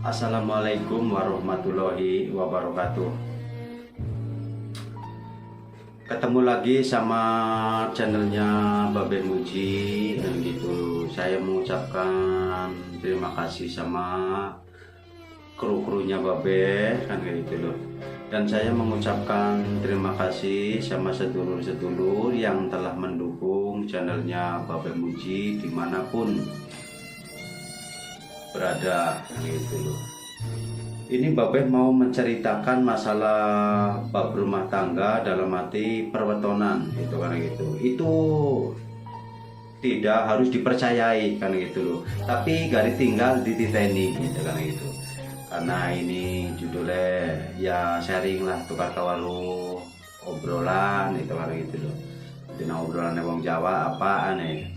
Assalamualaikum warahmatullahi wabarakatuh. Ketemu lagi sama channelnya Babe Muji dan gitu. Saya mengucapkan terima kasih sama kru-krunya Babe kan kayak gitu loh. Dan saya mengucapkan terima kasih sama sedulur-sedulur yang telah mendukung channelnya Babe Muji dimanapun berada gitu loh. Ini Babe mau menceritakan masalah bab rumah tangga dalam arti perwetonan gitu kan gitu. Itu tidak harus dipercayai kan gitu loh. Tapi gak ditinggal dititeni gitu kan gitu. Karena ini judulnya ya sharing lah, tukar kawaru obrolan itu kan gitu loh. Dina obrolan wong Jawa apa aneh.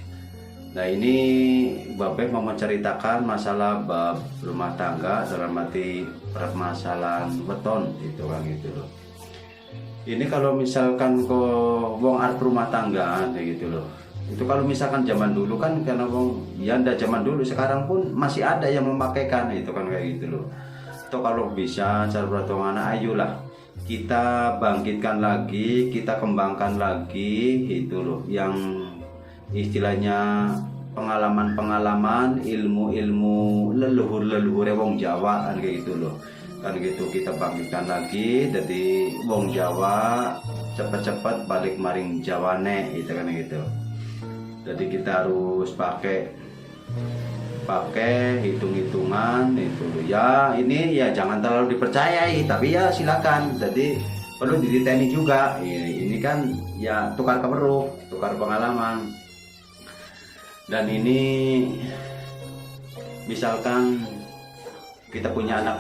Nah ini Babe mau menceritakan masalah bab rumah tangga dalam arti permasalahan weton gitu kan gitu loh. Ini kalau misalkan kok wong arep rumah tangga gitu loh. Itu kalau misalkan zaman dulu kan karena wong ya ndak zaman dulu, sekarang pun masih ada yang memakaikan itu kan kayak gitu loh. Atau kalau bisa cara bertolongan ayolah kita bangkitkan lagi, kita kembangkan lagi itu loh yang istilahnya pengalaman-pengalaman, ilmu-ilmu leluhur-leluhur wong Jawa kan kayak gitu loh. Kan gitu kita bangkitkan lagi jadi wong Jawa cepet-cepet balik maring Jawane itu kan gitu. Jadi kita harus pakai hitung-hitungan itu loh. Ya ini ya jangan terlalu dipercayai tapi ya silakan. Jadi perlu dititeni juga. Ini kan ya tukar keperuk, tukar pengalaman. Dan ini misalkan kita punya anak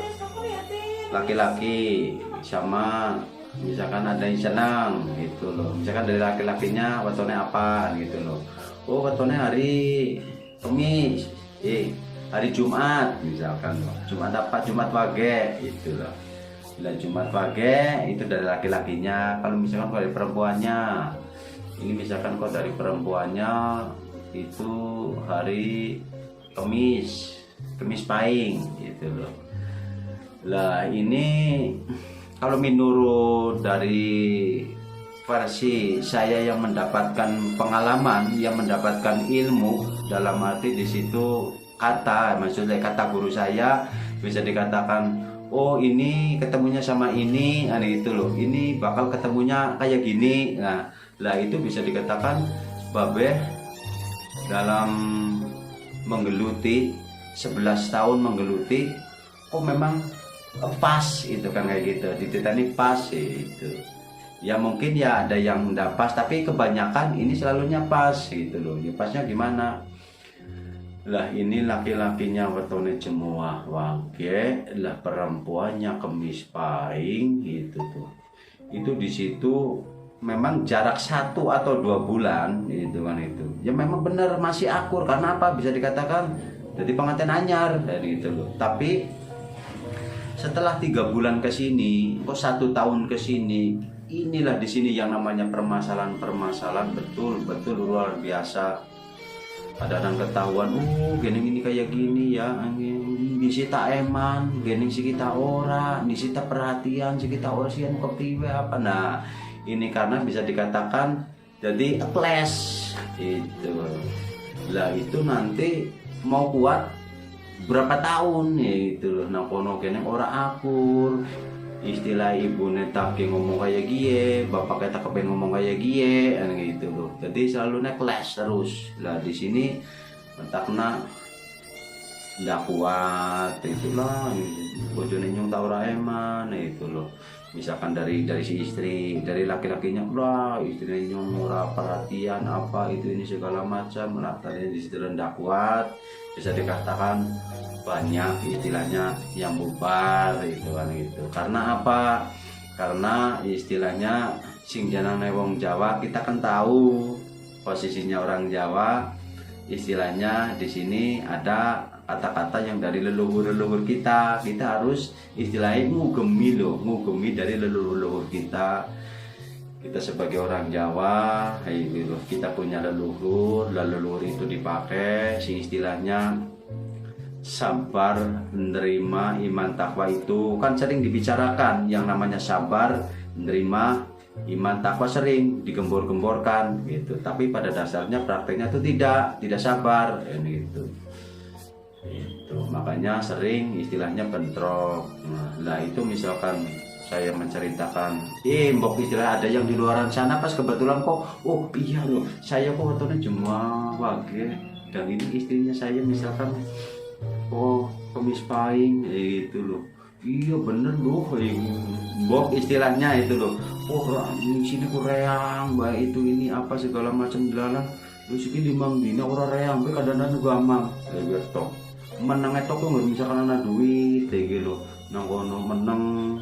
laki-laki sama misalkan ada yang senang gitu loh. Misalkan dari laki-lakinya wetone apa gitu loh. Oh wetone hari Kamis, hari Jumat misalkan. Jumat apa? Jumat Wage gitu loh. Bila Jumat Wage itu dari laki-lakinya. Kalau misalkan dari perempuannya, ini misalkan kok dari perempuannya itu hari Kamis Pahing gitu loh. Lah ini kalau menurut dari versi saya yang mendapatkan pengalaman, yang mendapatkan ilmu dalam arti di situ kata, maksudnya kata guru saya bisa dikatakan oh ini ketemunya sama ini itu loh, ini bakal ketemunya kayak gini. Nah lah itu bisa dikatakan Babe dalam menggeluti 11 tahun menggeluti kok memang pas itu kan kayak gitu, dititani pas itu. Ya mungkin ya ada yang enggak pas tapi kebanyakan ini selalunya pas gitu loh. Ya pasnya gimana? Lah ini laki-lakinya wetone Jemuah Wage, lah perempuannya Kemis Pahing gitu tuh. Itu di situ memang jarak 1 atau 2 bulan itu kan itu ya memang benar masih akur. Karena apa bisa dikatakan jadi pengantin anyar dari itu loh. Tapi setelah 3 bulan ke sini kok 1 tahun ke sini, inilah di sini yang namanya permasalahan betul luar biasa. Kadang ketahuan gini kayak gini ya disita eman gini si kita ora disita perhatian si kita ora sian kepriwe apa. Nah ini karena bisa dikatakan jadi clash itu. Lah itu nanti mau kuat berapa tahun ya itu loh. Nah kono kene ora akur, istilah ibu netake ngomong kayak gie, bapak kita kepengen ngomong kayak gie gitu loh. Jadi selalu clash terus. Lah di sini mentakna ndak kuat itulah bojone nyung tau ora eman itu loh. Misalkan dari si istri, dari laki-lakinya lah istrinya ora perhatian apa itu ini segala macam. Lah tadi di situ rendah kuat, bisa dikatakan banyak istilahnya yang bubar itu kan gitu. Karena apa? karena istilahnya sing janane wong Jawa, kita kan tahu posisinya orang Jawa. Istilahnya di sini ada kata-kata yang dari leluhur-leluhur kita harus istilahnya ngugemi dari leluhur-leluhur kita. Kita sebagai orang Jawa, kita punya leluhur itu dipakai si istilahnya sabar, menerima, iman, takwa. Itu kan sering dibicarakan, yang namanya sabar, menerima, iman, takwa sering digembor-gemborkan gitu. Tapi pada dasarnya prakteknya itu tidak sabar gitu. Itu makanya sering istilahnya bentrok. Nah itu misalkan saya menceritakan, mbok istilah ada yang di luaran sana, pas kebetulan kok, oh iya loh, saya kok waktunya cuma wage, dan ini istrinya saya misalkan, oh kemis pahing, itu loh, iya bener loh, mbok istilahnya itu loh, oh di sini kureang, baik itu ini apa segala macam dilalang, terus ini limang dina orang reang, be kadang-kadang gamang, kayak gitu, menang etok tuh nggak misalkan ada duit, kayak gitu. Nangkono menang,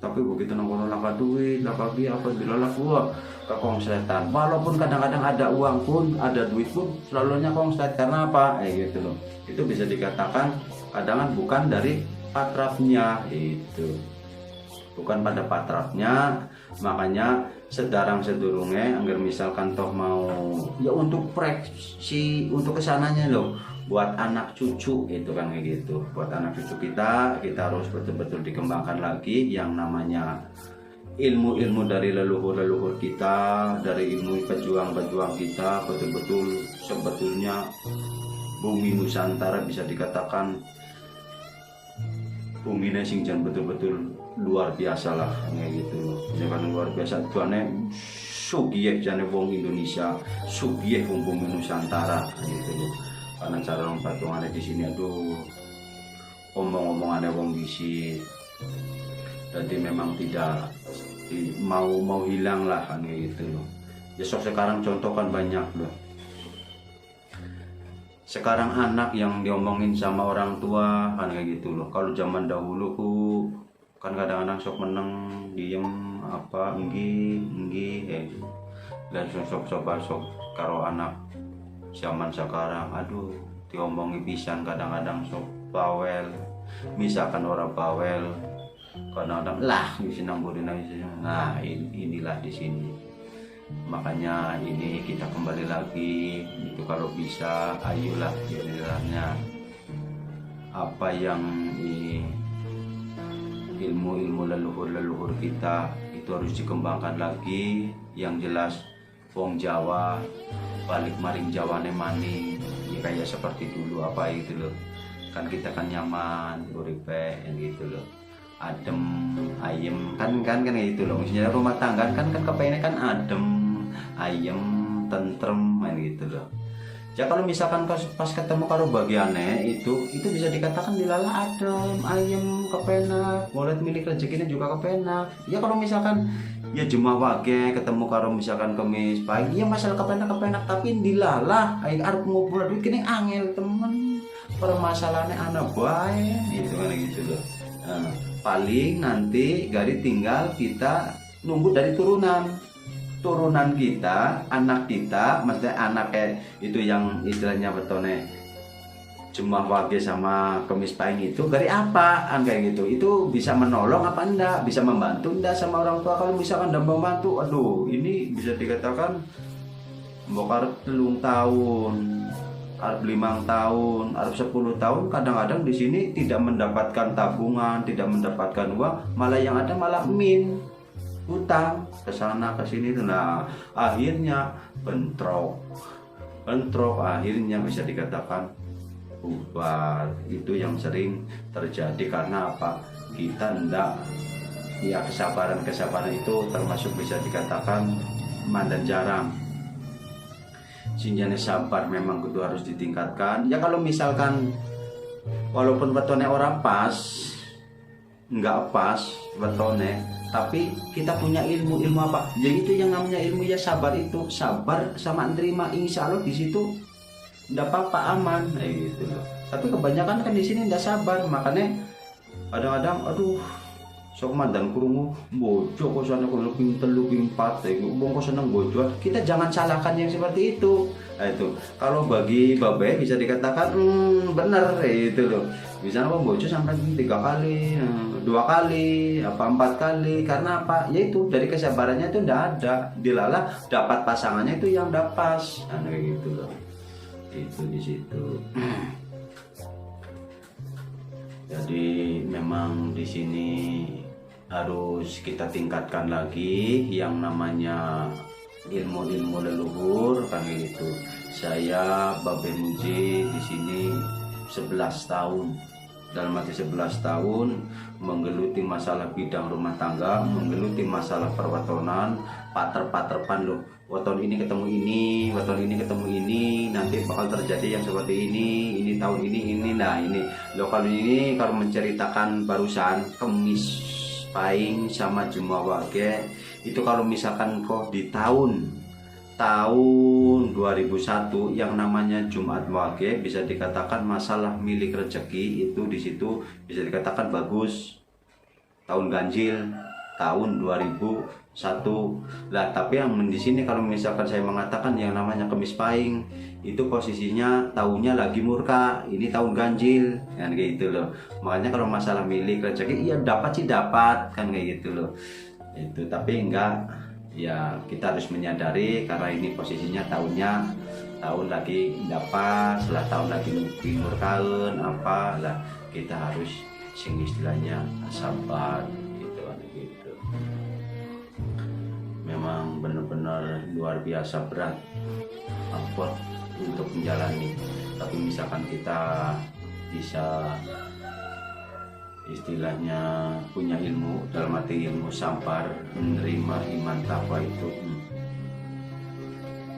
tapi begitu nangkono laka duit, laka biaya apa dilalak gua ke kongsetan. Walaupun kadang-kadang ada uang pun, ada duit pun, selalunya kongset. Karena apa? Gitu loh. Itu bisa dikatakan kadang bukan dari patrapnya, itu bukan pada patrapnya. Makanya sedarang sedurunge, agar misalkan toh mau ya untuk proyeksi untuk kesananya loh, buat anak cucu itu kan kayak gitu. Buat anak cucu kita harus betul-betul dikembangkan lagi yang namanya ilmu-ilmu dari leluhur-leluhur kita, dari ilmu pejuang-pejuang kita. Betul-betul sebetulnya bumi Nusantara bisa dikatakan bumi sing jan betul-betul luar biasa lah kayak gitu loh. Jangan luar biasa tuane sugih jane wong Indonesia, sugih wong bumi Nusantara gitu loh. Karena cara orang patungannya di sini, aduh, omong-omongannya wong bisi, jadi memang tidak mau hilang lah kan gitu loh. Ya sekarang contoh kan banyak loh. Sekarang anak yang diomongin sama orang tua kan kayak gitu loh. Kalau zaman dahulu kan kadang-kadang sok meneng diem apa enggi dan sok karo anak zaman sekarang, aduh diomongi pisan, kadang-kadang sok bawel, misalkan orang bawel, kadang-kadang lah bisa namburin aja. Nah inilah di sini. Makanya ini kita kembali lagi itu, kalau bisa ayolah istilahnya apa yang ilmu-ilmu leluhur kita itu harus dikembangkan lagi. Yang jelas wong Jawa balik maring Jawane maning ya kayak seperti dulu apa itu loh, kan kita kan nyaman uripe gitu loh, adem ayem kan gitu loh. Misalnya rumah tangga kan kepengennya kan adem ayem tentrem gitu loh. Ya kalau misalkan pas ketemu karo bagiannya itu bisa dikatakan dilala adem ayem kepenak, mulai milik rezekinya juga kepenak. Ya kalau misalkan ya jemaah wage ketemu karo misalkan kemis pagi ya masalah kepenak tapi dilala aing arep ngobrol duit kene angel temen, permasalahannya anak bae gitu kan gitu loh. Nah, paling nanti gari tinggal kita nunggu dari turunan kita, anak kita, maksudnya anak itu yang istilahnya betone jemaah wage sama kemis pahing itu dari apa kayak gitu, itu bisa menolong apa enggak, bisa membantu enggak sama orang tua. Kalau misalkan tidak membantu, aduh ini bisa dikatakan mbok arep 3 tahun, arep 5 tahun, arep 10 tahun, kadang-kadang di sini tidak mendapatkan tabungan, tidak mendapatkan uang, malah yang ada malah utang ke sana ke sini. Nah akhirnya bentrok akhirnya bisa dikatakan bubar. Itu yang sering terjadi karena apa, kita ndak ya kesabaran itu termasuk bisa dikatakan mandan jarang. Sinjane sabar memang kudu harus ditingkatkan. Ya kalau misalkan walaupun betone orang pas nggak pas betone, tapi kita punya ilmu apa ya, itu yang namanya ilmu ya sabar. Itu sabar sama nerima, insya Allah di situ ndak apa-apa aman gitu loh. Tapi kebanyakan kan di sini ndak sabar, makanya kadang-kadang aduh sok mandan krungu bojo kok sana kono ping 3 ping 4 iku wong kok seneng bojo. Kita jangan salahkan yang seperti itu. Nah, itu kalau bagi babe bisa dikatakan benar itu loh. Bisa apa bojo sampai 3 kali, 2 kali, apa 4 kali, karena apa? Yaitu dari kesabarannya itu ndak ada. Dilalah dapat pasangannya itu yang ndak pas. Nah, kayak gitu loh. Itu di situ. Jadi memang di sini harus kita tingkatkan lagi yang namanya ilmu-ilmu leluhur kan gitu. Saya Babe Muji di sini 11 tahun. Dalam arti 11 tahun menggeluti masalah bidang rumah tangga, menggeluti masalah perwatonan, pater-paterpan loh. Weton ini ketemu ini, weton ini ketemu ini, nanti bakal terjadi yang seperti ini tahun ini. Nah ini loh, kalau ini kalau menceritakan barusan kemis paing sama Jumat Wage itu kalau misalkan kok di tahun 2001 yang namanya Jumat Wage bisa dikatakan masalah milik rezeki itu di situ bisa dikatakan bagus. Tahun ganjil tahun 2001 lah, tapi yang di sini kalau misalkan saya mengatakan yang namanya kemis pahing itu posisinya tahunnya lagi murka, ini tahun ganjil kan kayak gitu loh. Makanya kalau masalah milik rezeki ya dapat sih dapat kan kayak gitu loh. Itu tapi enggak, ya kita harus menyadari karena ini posisinya tahun lagi dapat, setelah tahun lagi murkaun apa lah, kita harus sing istilahnya sabar gitu kan gitu. Memang benar-benar luar biasa berat effort untuk menjalani, tapi misalkan kita bisa istilahnya punya ilmu, dalam arti ilmu sabar, menerima iman takwa itu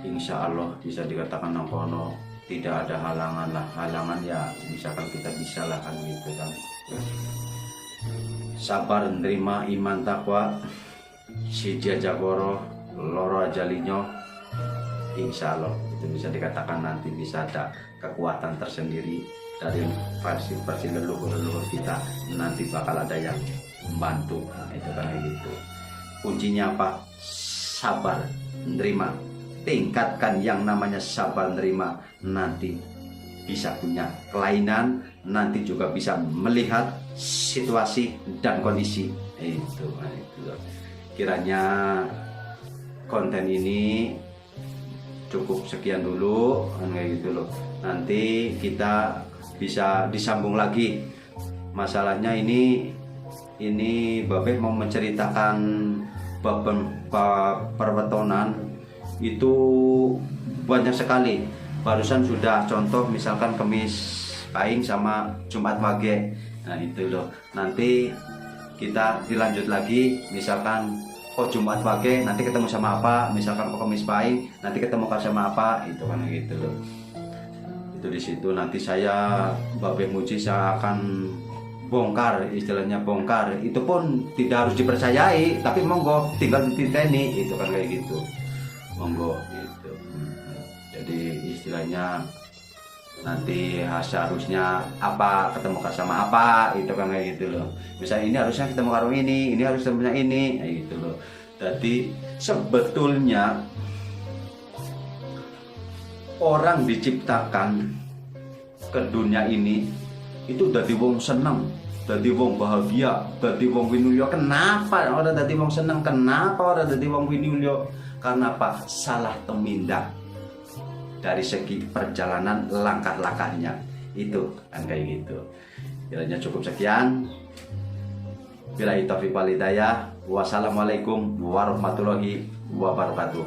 insya Allah bisa dikatakan nangkono tidak ada halangan ya misalkan kita bisa lah kan gitu kan. Sabar, menerima iman takwa, si jajagoro loro ajalinyo, insya Allah itu bisa dikatakan nanti bisa ada kekuatan tersendiri dari versi leluhur kita, nanti bakal ada yang membantu. Nah, itu kan gitu. Kuncinya apa? Sabar, menerima. Tingkatkan yang namanya sabar, menerima, nanti bisa punya kelainan, nanti juga bisa melihat situasi dan kondisi. Itu. Kiranya konten ini cukup sekian dulu kayak gitu loh. Nanti kita bisa disambung lagi. Masalahnya ini Babe mau menceritakan bab perwetonan itu banyak sekali. Barusan sudah contoh misalkan kemis pahing sama Jumat Wage. Nah itu loh. Nanti kita dilanjut lagi, misalkan kok Jumat Wage nanti ketemu sama apa, misalkan kok kemis pahing nanti ketemu sama apa, itu kan gitu loh. Itu di situ nanti saya Babe Muji saya akan bongkar, istilahnya bongkar. Itu pun tidak harus dipercayai, tapi monggo tinggal dititeni, itu kan kayak gitu. Monggo gitu. Jadi istilahnya nanti seharusnya apa ketemu sama apa, itu kan kayak gitu loh. Misalnya ini harusnya ketemu karo ini harus ketemunya ini, kayak gitu loh. Jadi sebetulnya orang diciptakan ke dunia ini itu dadi wong seneng, dadi wong bahagia, dadi wong winulya. Kenapa orang dadi wong seneng? Kenapa orang dadi wong winulya? Karena apa? Salah temindak dari segi perjalanan langkah-langkahnya. Itu kan kayak gitu. Kiranya cukup sekian. Billahi taufiq wal hidayah. Wassalamualaikum warahmatullahi wabarakatuh.